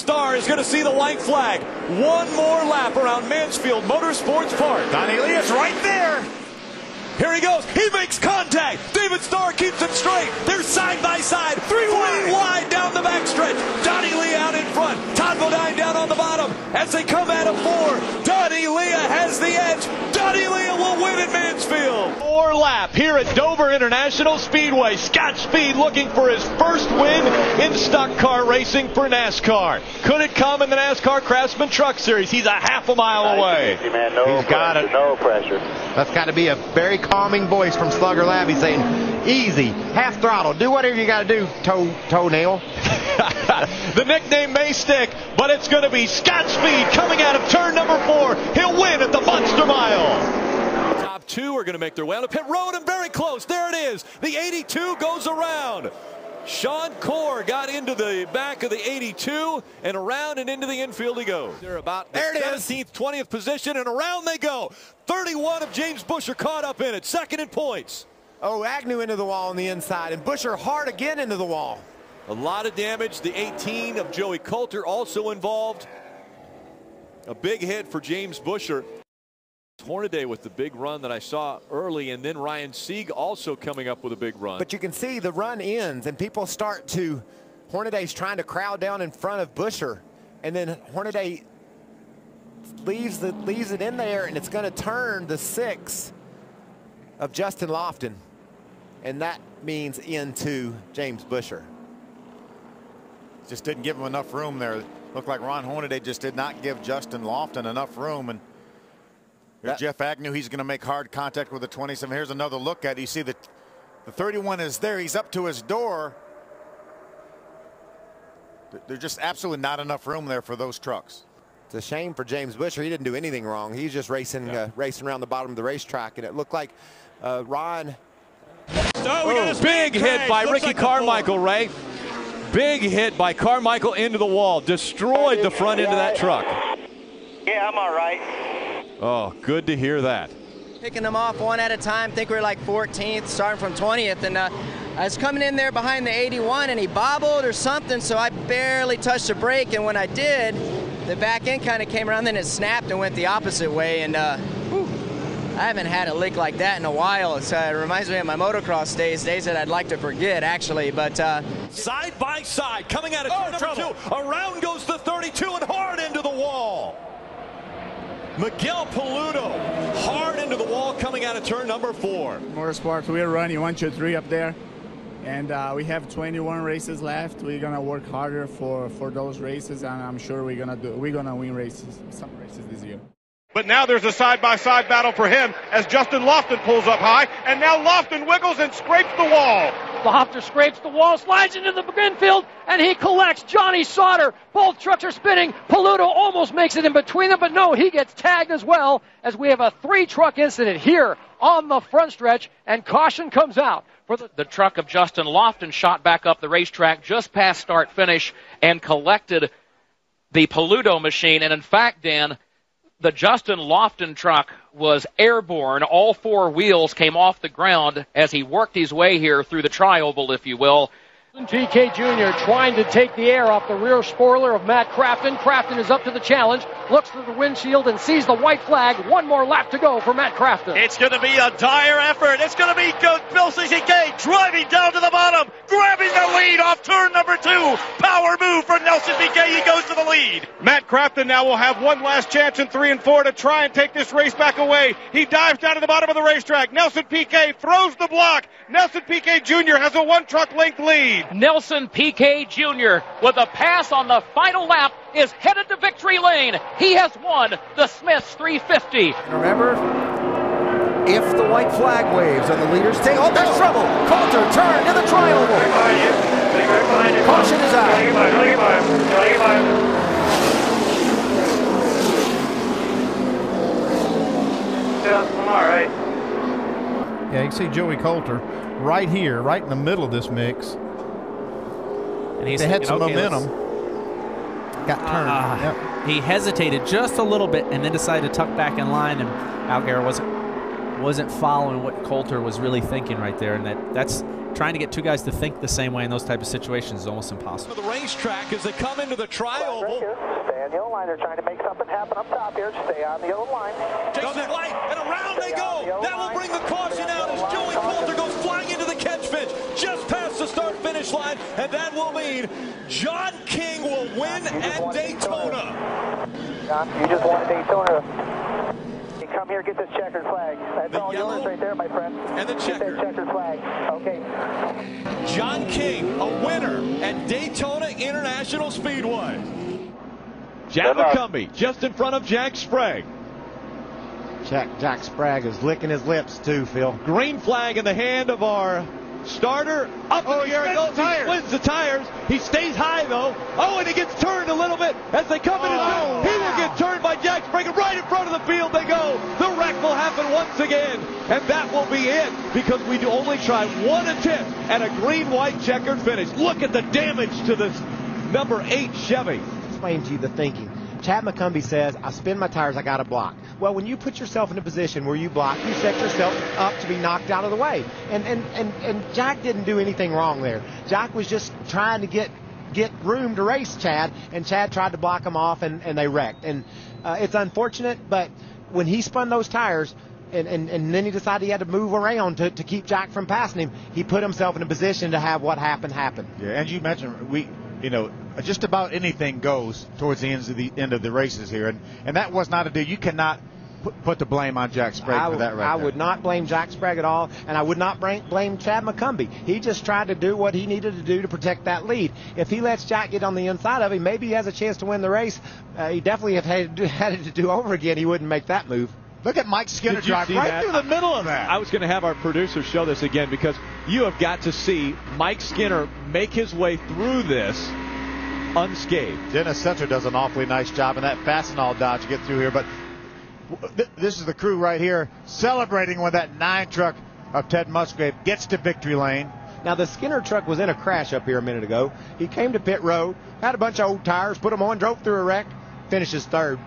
Star is going to see the white flag. One more lap around Mansfield Motorsports Park. Donnie Lee is right there. Here he goes. He makes contact. David Starr keeps it straight. They're side by side. Three wide down the backstretch. Donnie Lee out in front. Todd Bodine down on the bottom. As they come out of 4, Donnie Lee has the edge. Donnie Lee will win at Mansfield. 4 lap here at Dover International Speedway. Scott Speed looking for his first win in stock car racing for NASCAR. Could it come in the NASCAR Craftsman Truck Series? He's a half a mile away. Easy, man. No He's got pressure, it. No pressure. That's got to be a very calming voice from Slugger Labby saying, easy, half throttle, do whatever you got to do, toenail. The nickname may stick, but it's going to be Scott Speed coming out of turn number 4. He'll win at the Monster Mile. Top 2 are going to make their way on the pit road, and very close. There it is. The 82 goes around. Sean Corr got into the back of the 82 and around and into the infield he goes. They're about the 17th, 20th position, and around they go. 31 of James Buescher caught up in it, second in points. Oh, Agnew into the wall on the inside, and Buescher hard again into the wall. A lot of damage. The 18 of Joey Coulter also involved. A big hit for James Buescher. Hornaday with the big run that I saw early, and then Ryan Sieg also coming up with a big run. But you can see the run ends, and people start to, Hornaday's trying to crowd down in front of Buescher, and then Hornaday leaves it in there, and it's going to turn the 6 of Justin Lofton, and that means into James Buescher. Just didn't give him enough room there. Looked like Ron Hornaday just did not give Justin Lofton enough room, and Jeff Agnew, he's going to make hard contact with the 27. Here's another look at it. You see that the 31 is there. He's up to his door. There's just absolutely not enough room there for those trucks. It's a shame for James Buescher. He didn't do anything wrong. He's just racing around the bottom of the racetrack, and it looked like Ron. Big hit by Ricky Carmichael, Ray. Big hit by Carmichael into the wall. Destroyed the front end of that truck. Yeah, I'm all right. Oh, good to hear that. Picking them off one at a time. Think we were like 14th, starting from 20th. And I was coming in there behind the 81, and he bobbled or something, so I barely touched the brake. And when I did, the back end kind of came around, then it snapped and went the opposite way. And I haven't had a lick like that in a while. It reminds me of my motocross days that I'd like to forget, actually. But side by side, coming out of turn number 2. Around goes the 32 and hard into the wall. Miguel Paludo hard into the wall coming out of turn number 4. Motorsports, we're running 1, 2, 3 up there, and we have 21 races left. We're gonna work harder for those races, and I'm sure we're gonna win races, some races this year. But now there's a side-by-side battle for him as Justin Lofton pulls up high, and now Lofton wiggles and scrapes the wall. Lofton scrapes the wall, slides into the infield, and he collects Johnny Sauter. Both trucks are spinning. Paludo almost makes it in between them, but no, he gets tagged as well, as we have a 3-truck incident here on the front stretch, and caution comes out. For the truck of Justin Lofton shot back up the racetrack just past start-finish and collected the Paludo machine. And in fact, Dan, the Justin Lofton truck was airborne. All 4 wheels came off the ground as he worked his way here through the tri-oval, if you will. PK Jr. trying to take the air off the rear spoiler of Matt Crafton. Crafton is up to the challenge, looks through the windshield and sees the white flag. 1 more lap to go for Matt Crafton. It's going to be a dire effort. It's going to be Bill CCK driving down to the bottom, grabbing the lead off turn number 2. Power move for Nelson Piquet. He goes to the lead. Matt Crafton now will have one last chance in 3 and 4 to try and take this race back away. He dives down to the bottom of the racetrack. Nelson Piquet throws the block. Nelson Piquet Jr. has a 1-truck length lead. Nelson Piquet Jr. with a pass on the final lap is headed to victory lane. He has won the Smith's 350. Remember, if the white flag waves on the leader's tail, oh, there's trouble. Coulter turn to the tri-oval. Caution is out. I'm all right. Yeah, you can see Joey Coulter right here, right in the middle of this mix. And he's they had some okay, momentum. Got turned. Yep. He hesitated just a little bit and then decided to tuck back in line, and Cale Gale wasn't following what Coulter was really thinking right there, and that's trying to get two guys to think the same way in those type of situations is almost impossible. The racetrack as they come into the tri-oval. Stay on the yellow line. They're trying to make something happen up top here. Stay on the yellow line. Jason White, and around they go. That will bring the caution out as Joey Coulter goes flying into the catch fence just past the start-finish line, and that will mean John King will win at Daytona. John, you just won at Daytona. Come here, get this checkered flag. That's all yours right there, my friend. And the checker. Get that checkered flag. Okay. John King, a winner at Daytona International Speedway. Jack McCumbee just in front of Jack Sprague. Jack Sprague is licking his lips too, Phil. Green flag in the hand of our starter. Up in the air it goes. He spins the tires. He stays high though. Oh, and he gets turned a little bit as they come into the. He will get turned by Jack Sprague. Right in front of the field they go. The wreck will happen once again, and that will be it because we do only try one attempt at a green-white checkered finish. Look at the damage to this number 8 Chevy. Explain to you the thinking. Chad McCumbee says, I spin my tires, I got to block. Well, when you put yourself in a position where you block, you set yourself up to be knocked out of the way. And Jack didn't do anything wrong there. Jack was just trying to get room to race Chad, and Chad tried to block him off, and they wrecked. And it's unfortunate, but when he spun those tires, and then he decided he had to move around to keep Jack from passing him, he put himself in a position to have what happened happen. Yeah, and you mentioned just about anything goes towards the end of the races here, and that was not a deal. You cannot put the blame on Jack Sprague for that right there. I would not blame Jack Sprague at all, and I would not blame Chad McCumbee. He just tried to do what he needed to do to protect that lead. If he lets Jack get on the inside of him, maybe he has a chance to win the race. He definitely have had it to do over again. He wouldn't make that move. Look at Mike Skinner drive right through the middle of that. I was going to have our producer show this again because you have got to see Mike Skinner make his way through this unscathed. Dennis Setzer does an awfully nice job in that Fastenal Dodge to get through here, but this is the crew right here celebrating when that 9 truck of Ted Musgrave gets to victory lane. Now, the Skinner truck was in a crash up here a minute ago. He came to pit road, had a bunch of old tires, put them on, drove through a wreck, finishes third.